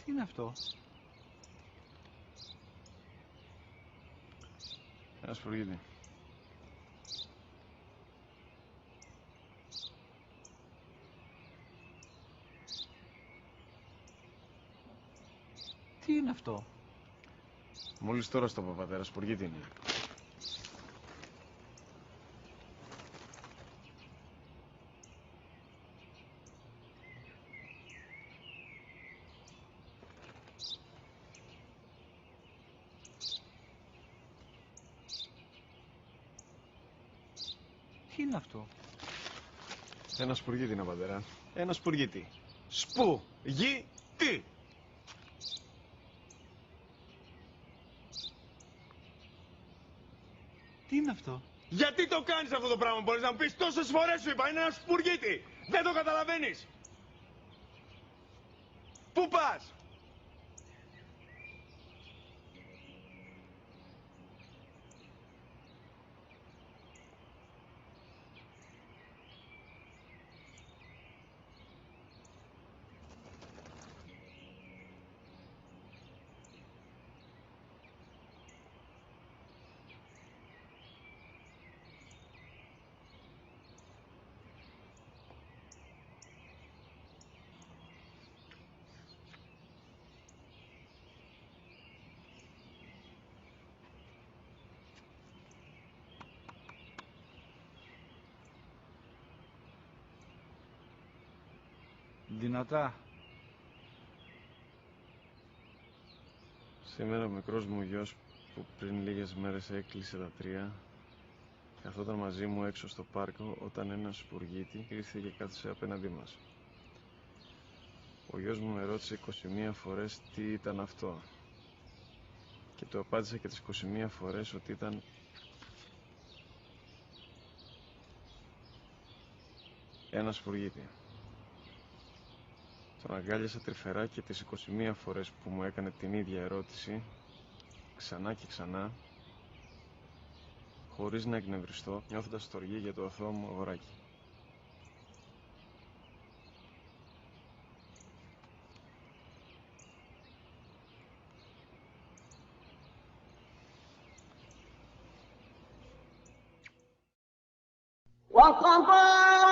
Τι είναι αυτό? Ένα σπουργίτη. Τι είναι αυτό? Μόλις τώρα στο είπα, πατέρα, σπουργίτη είναι. Τι είναι αυτό? Ένα σπουργίτη είναι, πατέρα. Ένα σπουργίτη. Σπου-γι-τι! Τι είναι αυτό? Γιατί το κάνεις αυτό το πράγμα, μπορείς να μου πεις? Τόσες φορές σου είπα, είναι ένα σπουργίτη. Δεν το καταλαβαίνεις. Πού πας? Δυνατά. Σήμερα ο μικρός μου γιος που πριν λίγες μέρες έκλεισε τα 3 καθόταν μαζί μου έξω στο πάρκο όταν ένας σπουργίτη ήρθε και κάθισε απέναντί μας. Ο γιος μου με ρώτησε 21 φορές τι ήταν αυτό και του απάντησα και τις 21 φορές ότι ήταν ένα σπουργίτη. Τον αγκάλιασα τρυφερά και τις 21 φορές που μου έκανε την ίδια ερώτηση ξανά και ξανά, χωρίς να εκνευριστώ, νιώθοντας στοργή για το αθώο μου αγοράκι. وقضى